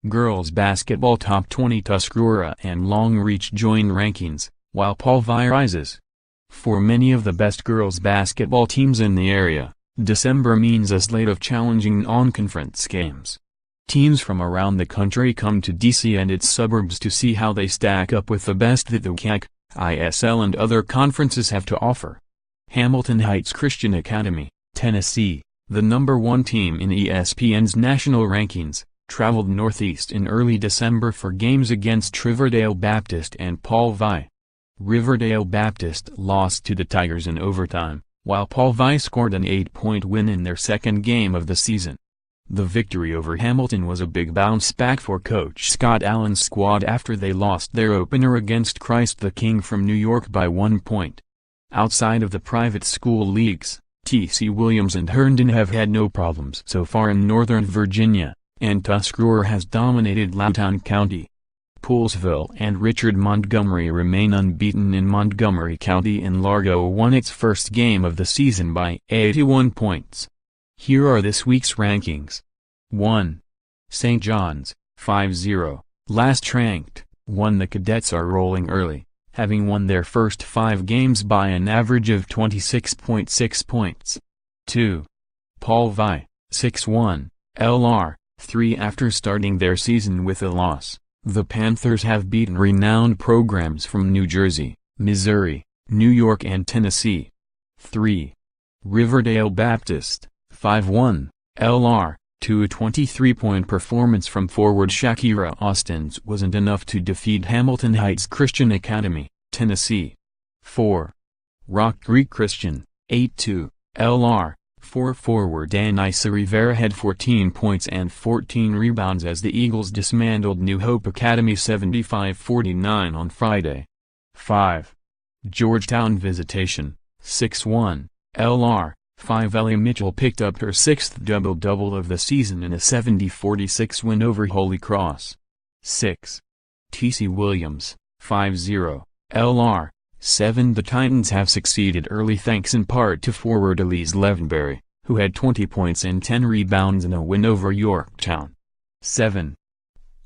Girls basketball top 20 Tuscarora and Long Reach join rankings, while Paul Vi rises. For many of the best girls basketball teams in the area, December means a slate of challenging non-conference games. Teams from around the country come to DC and its suburbs to see how they stack up with the best that the WCAC, ISL and other conferences have to offer. Hamilton Heights Christian Academy, Tennessee, the #1 team in ESPN's national rankings, traveled northeast in early December for games against Riverdale Baptist and Paul Vi. Riverdale Baptist lost to the Tigers in overtime, while Paul Vi scored an 8-point win in their second game of the season. The victory over Hamilton was a big bounce back for Coach Scott Allen's squad after they lost their opener against Christ the King from New York by 1 point. Outside of the private school leagues, T.C. Williams and Herndon have had no problems so far in Northern Virginia, and Tuscarora has dominated Loudoun County. Poolesville and Richard Montgomery remain unbeaten in Montgomery County, and Largo won its first game of the season by 81 points. Here are this week's rankings. 1. St. John's, 5-0, last ranked. 1. The Cadets are rolling early, having won their first 5 games by an average of 26.6 points. 2. Paul Vi, 6-1, LR, 3. After starting their season with a loss, the Panthers have beaten renowned programs from New Jersey, Missouri, New York and Tennessee. 3. Riverdale Baptist, 5-1, LR, 2. A 23-point performance from forward Shakira Austins wasn't enough to defeat Hamilton Heights Christian Academy, Tennessee. 4. Rock Creek Christian, 8-2, LR, 4. Forward Anissa Rivera had 14 points and 14 rebounds as the Eagles dismantled New Hope Academy 75-49 on Friday. 5. Georgetown Visitation, 6-1, LR, 5. Ellie Mitchell picked up her 6th double-double of the season in a 70-46 win over Holy Cross. 6. T.C. Williams, 5-0, LR, 7. The Titans have succeeded early thanks in part to forward Elise Levenberry, who had 20 points and 10 rebounds in a win over Yorktown. 7.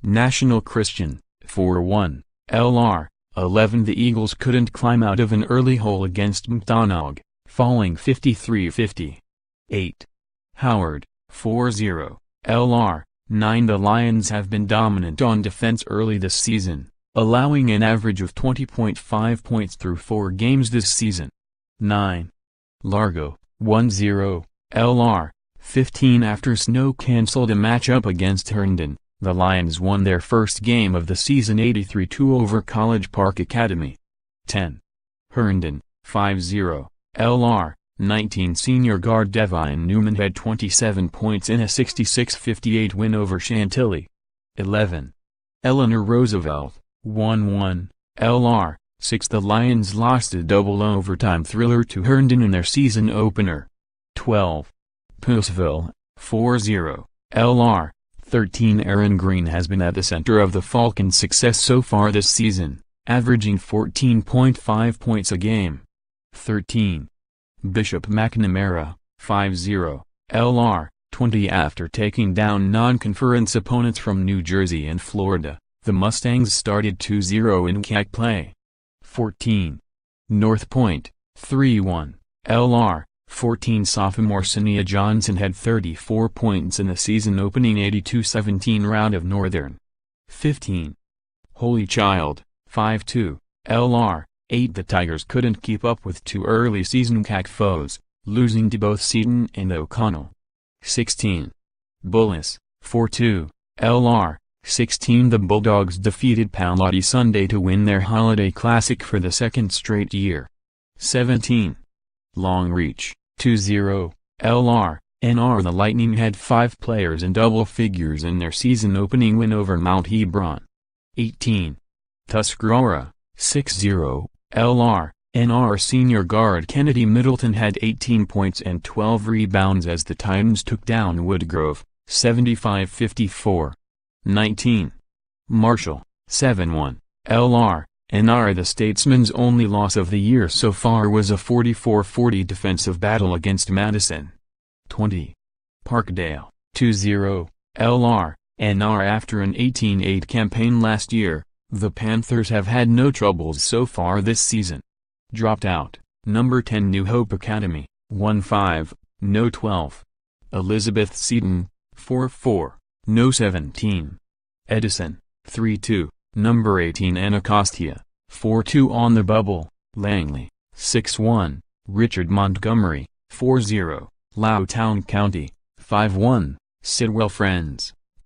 National Christian, 4-1, LR, 11. The Eagles couldn't climb out of an early hole against Mcdonough, falling 53-50. 8. Howard, 4-0, LR, 9. The Lions have been dominant on defense early this season, allowing an average of 20.5 points through 4 games this season. 9. Largo, 1-0, LR, 15. After snow canceled a matchup against Herndon, the Lions won their first game of the season 83-2 over College Park Academy. 10. Herndon, 5-0, LR, 19. Senior guard Devine Newman had 27 points in a 66-58 win over Chantilly. 11. Eleanor Roosevelt, 1-1, LR, 6. The Lions lost a double overtime thriller to Herndon in their season opener. 12. Poolesville, 4-0, LR, 13. Aaron Green has been at the center of the Falcons' success so far this season, averaging 14.5 points a game. 13. Bishop McNamara, 5-0, LR, 20. After taking down non-conference opponents from New Jersey and Florida, the Mustangs started 2-0 in WCAC play. 14. North Point, 3-1, LR, 14. Sophomore Sania Johnson had 34 points in the season-opening 82-17 round of Northern. 15. Holy Child, 5-2, LR, 8. The Tigers couldn't keep up with 2 early season WCAC foes, losing to both Seton and O'Connell. 16. Bullis, 4-2, LR, 16. The Bulldogs defeated Palotti Sunday to win their Holiday Classic for the 2nd straight year. 17. Long Reach, 2-0, LR, NR. The Lightning had 5 players in double figures in their season-opening win over Mount Hebron. 18. Tuscarora, 6-0, LR, NR. Senior guard Kennedy Middleton had 18 points and 12 rebounds as the Titans took down Woodgrove, 75-54. 19. Marshall, 7-1, LR, NR. The Statesman's only loss of the year so far was a 44-40 defensive battle against Madison. 20. Parkdale, 2-0, LR, NR. After an 18-8 campaign last year, the Panthers have had no troubles so far this season. Dropped out, number 10 New Hope Academy, 1-5, no 12. Elizabeth Seton, 4-4, no 17. Edison, 3-2, number 18 Anacostia, 4-2 on the bubble. Langley, 6-1, Richard Montgomery, 4-0, Loudoun County, 5-1, Sidwell Friends.